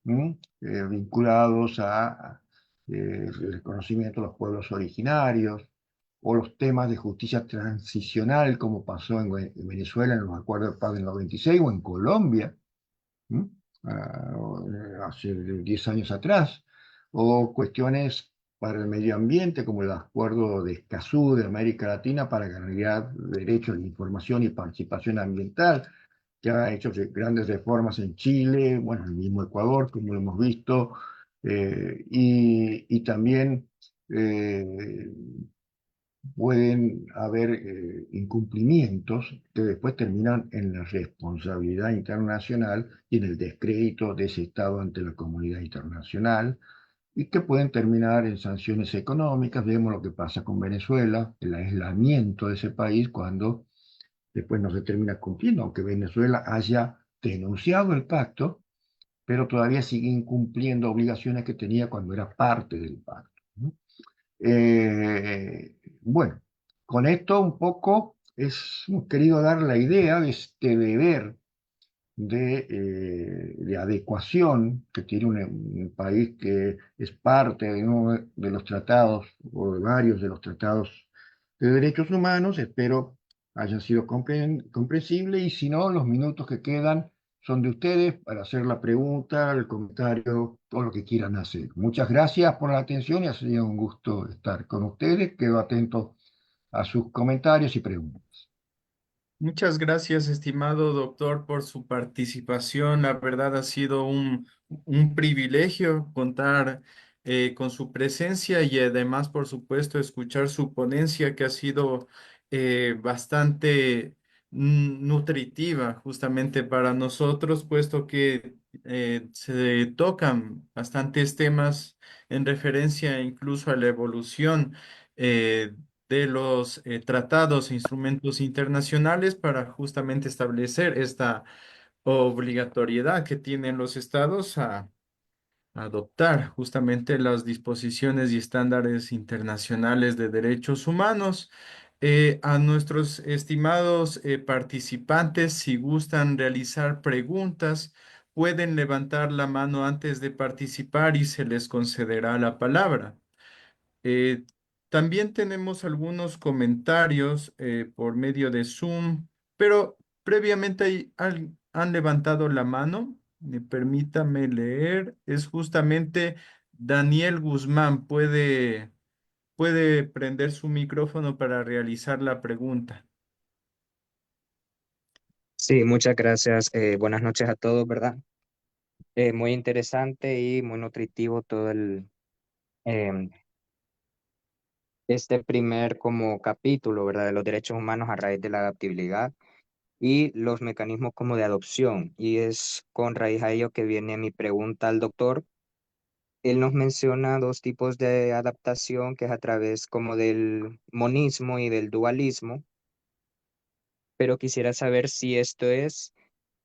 Speaker 1: vinculados a el reconocimiento de los pueblos originarios, o los temas de justicia transicional, como pasó en Venezuela en los acuerdos de paz del 96, o en Colombia, ¿m? Hace 10 años atrás, o cuestiones para el medio ambiente, como el Acuerdo de Escazú de América Latina para garantizar derechos de información y participación ambiental, que ha hecho grandes reformas en Chile, bueno, en el mismo Ecuador, como lo hemos visto, y también eh, pueden haber incumplimientos que después terminan en la responsabilidad internacional y en el descrédito de ese Estado ante la comunidad internacional y que pueden terminar en sanciones económicas. Vemos lo que pasa con Venezuela, el aislamiento de ese país cuando después no se termina cumpliendo, aunque Venezuela haya denunciado el pacto, pero todavía sigue incumpliendo obligaciones que tenía cuando era parte del pacto, ¿no? Bueno, con esto un poco hemos querido dar la idea de este deber de adecuación que tiene un país que es parte de uno de los tratados o de varios de los tratados de derechos humanos. Espero haya sido comprensible y si no, los minutos que quedan son de ustedes para hacer la pregunta, el comentario, todo lo que quieran hacer. Muchas gracias por la atención y ha sido un gusto estar con ustedes. Quedo atento a sus comentarios y preguntas.
Speaker 3: Muchas gracias, estimado doctor, por su participación. La verdad ha sido un privilegio contar con su presencia y además, por supuesto, escuchar su ponencia que ha sido bastante nutritiva justamente para nosotros, puesto que se tocan bastantes temas en referencia incluso a la evolución. De los tratados e instrumentos internacionales para justamente establecer esta obligatoriedad que tienen los estados a adoptar justamente las disposiciones y estándares internacionales de derechos humanos. A nuestros estimados participantes, si gustan realizar preguntas, pueden levantar la mano antes de participar y se les concederá la palabra. Eh, También tenemos algunos comentarios por medio de Zoom, pero previamente han levantado la mano. Permítame leer. Es justamente Daniel Guzmán. Puede prender su micrófono para realizar la pregunta.
Speaker 4: Sí, muchas gracias. Buenas noches a todos, ¿verdad? Muy interesante y muy nutritivo todo em, este primer como capítulo, ¿verdad? De los derechos humanos a raíz de la adaptabilidad y los mecanismos como de adopción. Y es con raíz a ello que viene mi pregunta al doctor. Él nos menciona dos tipos de adaptación, que es a través como del monismo y del dualismo, pero quisiera saber si esto es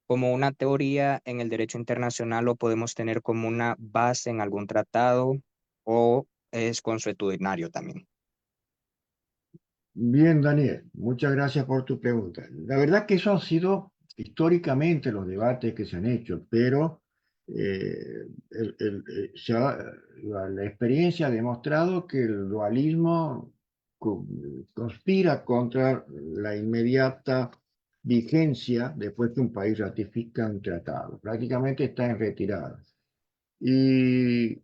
Speaker 4: como una teoría en el derecho internacional o podemos tener como una base en algún tratado o es consuetudinario también.
Speaker 1: Bien, Daniel, muchas gracias por tu pregunta. La verdad que eso han sido históricamente los debates que se han hecho, pero la experiencia ha demostrado que el dualismo co- conspira contra la inmediata vigencia después que un país ratifica un tratado. Prácticamente está en retirada. Y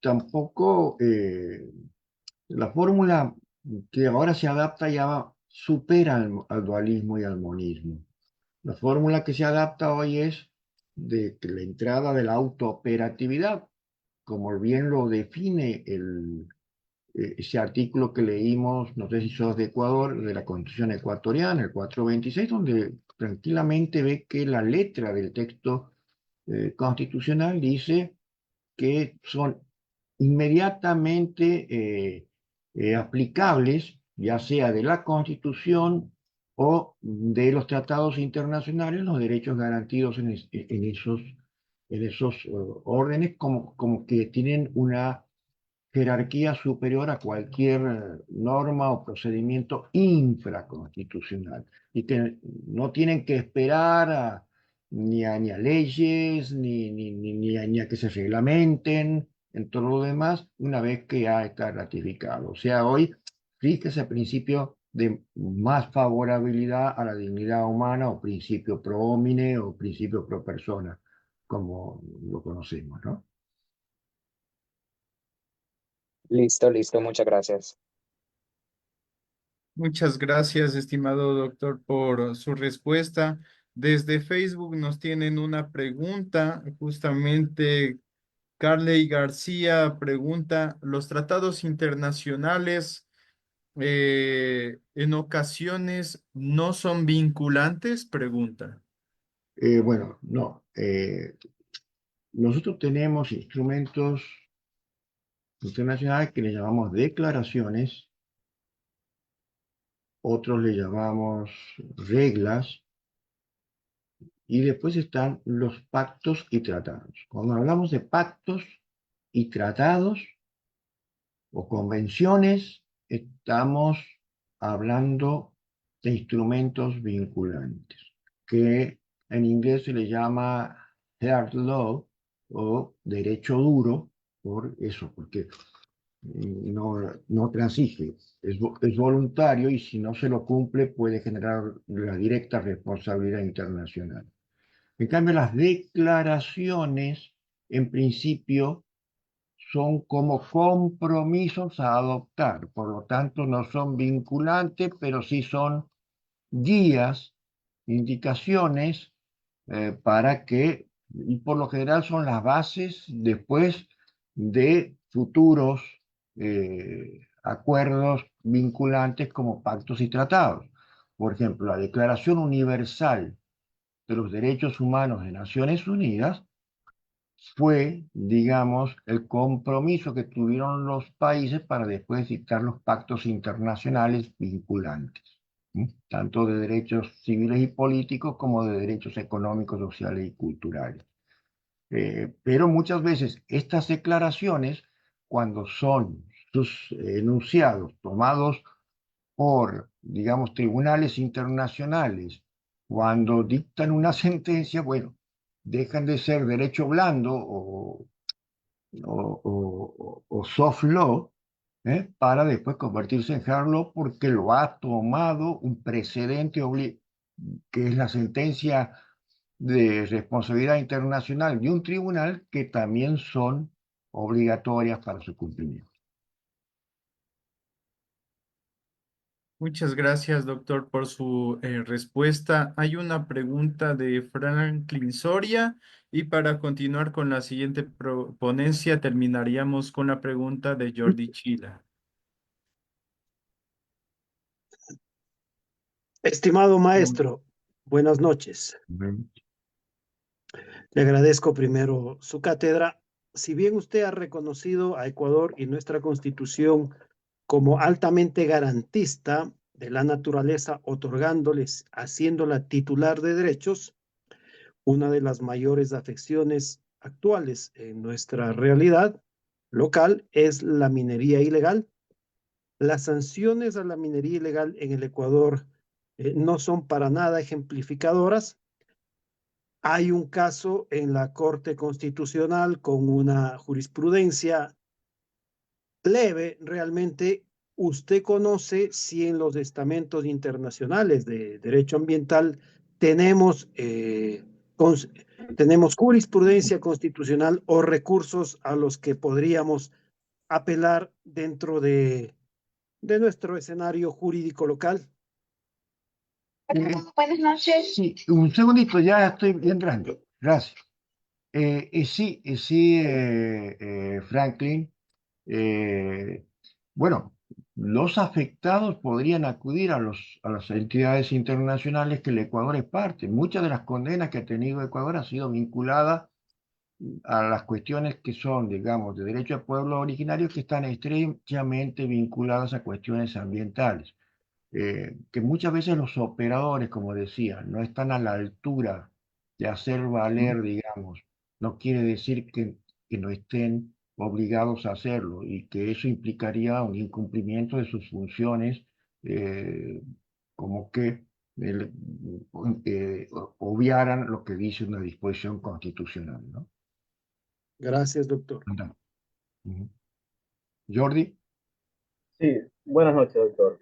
Speaker 1: tampoco la fórmula que ahora se adapta ya supera al dualismo y al monismo. La fórmula que se adapta hoy es de que la entrada de la autooperatividad, como bien lo define ese artículo que leímos, no sé si sos de Ecuador, de la Constitución ecuatoriana, el 426, donde tranquilamente ve que la letra del texto constitucional dice que son inmediatamente aplicables, ya sea de la Constitución o de los tratados internacionales, los derechos garantidos en esos órdenes, como que tienen una jerarquía superior a cualquier norma o procedimiento infraconstitucional y que no tienen que esperar ni a leyes, ni a que se reglamenten en todo lo demás una vez que ya está ratificado. O sea, hoy existe ese principio de más favorabilidad a la dignidad humana o principio pro homine o principio pro persona, como lo conocemos, ¿no?
Speaker 4: Listo, listo, muchas gracias.
Speaker 3: Muchas gracias, estimado doctor, por su respuesta. Desde Facebook nos tienen una pregunta, justamente Carley García pregunta, ¿los tratados internacionales en ocasiones no son vinculantes? Pregunta.
Speaker 1: Bueno, no. Nosotros tenemos instrumentos internacionales que le llamamos declaraciones, otros le llamamos reglas, y después están los pactos y tratados. Cuando hablamos de pactos y tratados o convenciones, estamos hablando de instrumentos vinculantes, que en inglés se le llama hard law o derecho duro, por eso, porque no transige, es voluntario y si no se lo cumple puede generar la directa responsabilidad internacional. En cambio, las declaraciones, en principio, son como compromisos a adoptar, por lo tanto no son vinculantes, pero sí son guías, indicaciones para que, y por lo general son las bases después de futuros acuerdos vinculantes como pactos y tratados. Por ejemplo, la Declaración Universal de los Derechos Humanos de Naciones Unidas fue, digamos, el compromiso que tuvieron los países para después dictar los pactos internacionales vinculantes, ¿sí? Tanto de derechos civiles y políticos como de derechos económicos, sociales y culturales. Pero muchas veces estas declaraciones, cuando son sus enunciados tomados por, digamos, tribunales internacionales, cuando dictan una sentencia, bueno, dejan de ser derecho blando o soft law, para después convertirse en hard law porque lo ha tomado un precedente que es la sentencia de responsabilidad internacional de un tribunal que también son obligatorias para su cumplimiento.
Speaker 3: Muchas gracias, doctor, por su respuesta. Hay una pregunta de Franklin Soria y para continuar con la siguiente ponencia terminaríamos con la pregunta de Jordi Chila.
Speaker 5: Estimado maestro, buenas noches. Le agradezco primero su cátedra. Si bien usted ha reconocido a Ecuador y nuestra Constitución como altamente garantista de la naturaleza, otorgándoles, haciéndola titular de derechos, una de las mayores afecciones actuales en nuestra realidad local es la minería ilegal. Las sanciones a la minería ilegal en el Ecuador no son para nada ejemplificadoras. Hay un caso en la Corte Constitucional con una jurisprudencia leve, realmente. ¿Usted conoce si en los estamentos internacionales de derecho ambiental tenemos, tenemos jurisprudencia constitucional o recursos a los que podríamos apelar dentro de nuestro escenario jurídico local?
Speaker 1: Buenas noches. Sí, un segundito, ya estoy entrando. Gracias. Sí, Franklin. Eh, bueno, los afectados podrían acudir a las entidades internacionales que el Ecuador es parte. Muchas de las condenas que ha tenido Ecuador han sido vinculadas a las cuestiones que son, digamos, de derecho al pueblo originario, que están estrechamente vinculadas a cuestiones ambientales. Que muchas veces los operadores, como decía, no están a la altura de hacer valer, digamos, no quiere decir que no estén obligados a hacerlo y que eso implicaría un incumplimiento de sus funciones, eh, como que obviaran lo que dice una disposición constitucional, ¿no?
Speaker 5: Gracias, doctor.
Speaker 1: Ujú. Jordi.
Speaker 2: Sí, buenas noches, doctor.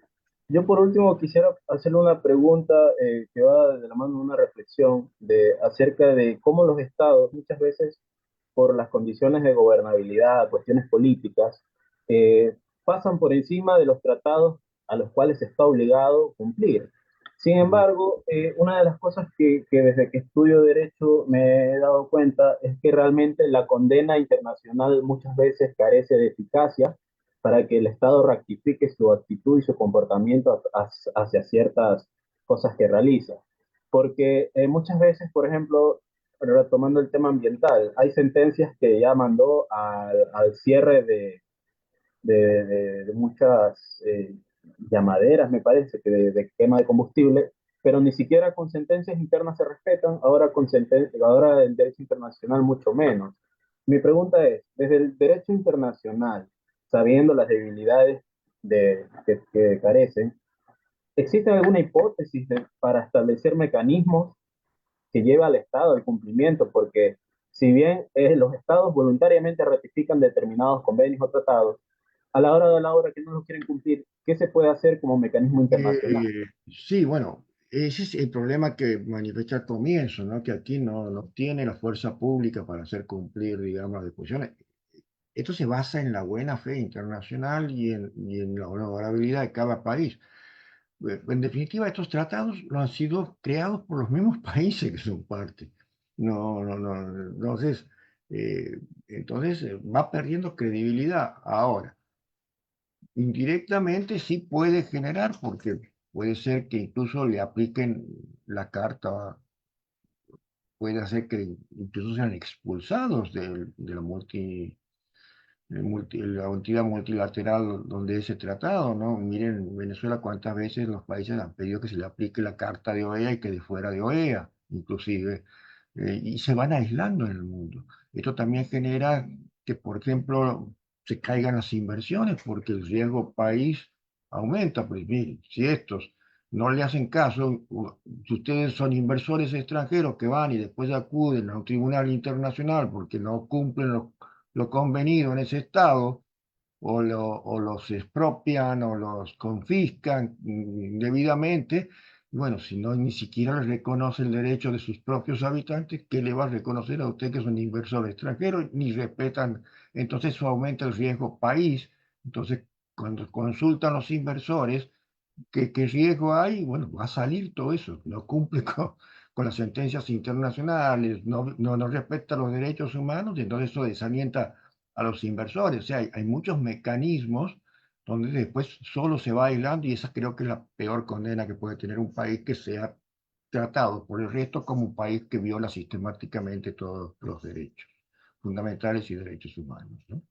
Speaker 2: Yo por último quisiera hacerle una pregunta que va de la mano de una reflexión acerca de cómo los estados muchas veces por las condiciones de gobernabilidad, cuestiones políticas, eh, pasan por encima de los tratados a los cuales se está obligado a cumplir. Sin embargo, una de las cosas que desde que estudio derecho me he dado cuenta es que realmente la condena internacional muchas veces carece de eficacia para que el Estado rectifique su actitud y su comportamiento hacia ciertas cosas que realiza. Porque muchas veces, por ejemplo, retomando el tema ambiental, hay sentencias que ya mandó al cierre de muchas llamaderas, me parece, que de quema de combustible, pero ni siquiera con sentencias internas se respetan, ahora, ahora el derecho internacional mucho menos. Mi pregunta es, desde el derecho internacional, sabiendo las debilidades que carecen, ¿existe alguna hipótesis para establecer mecanismos que lleve al Estado al cumplimiento? Porque si bien los Estados voluntariamente ratifican determinados convenios o tratados, a la hora de la hora que no lo quieren cumplir, ¿qué se puede hacer como mecanismo internacional?
Speaker 1: Sí, bueno, ese es el problema que manifesté al comienzo, ¿no? Que aquí no tiene la fuerza pública para hacer cumplir, digamos, las disposiciones. Esto se basa en la buena fe internacional y en la honorabilidad de cada país. En definitiva, estos tratados no han sido creados por los mismos países que son parte. No. Entonces, va perdiendo credibilidad. Ahora, indirectamente sí puede generar, porque puede ser que incluso le apliquen la carta, puede hacer que incluso sean expulsados de la la entidad multilateral donde ese tratado, ¿no? Miren, Venezuela cuántas veces los países han pedido que se le aplique la carta de OEA y que de fuera de OEA, inclusive, y se van aislando en el mundo. Esto también genera que, por ejemplo, se caigan las inversiones porque el riesgo país aumenta. Pues miren, si estos no le hacen caso, si ustedes son inversores extranjeros que van y después acuden a un tribunal internacional porque no cumplen lo convenido en ese estado, o los expropian o los confiscan indebidamente. Bueno, si no ni siquiera les reconoce el derecho de sus propios habitantes, ¿qué le va a reconocer a usted que es un inversor extranjero? Ni respetan, entonces eso aumenta el riesgo país. Entonces, cuando consultan los inversores, ¿qué riesgo hay? Bueno, va a salir todo eso, no cumple con las sentencias internacionales, no respeta los derechos humanos, y entonces eso desalienta a los inversores. O sea, hay muchos mecanismos donde después solo se va aislando, y esa creo que es la peor condena que puede tener un país que sea tratado por el resto como un país que viola sistemáticamente todos los derechos fundamentales y derechos humanos, ¿no?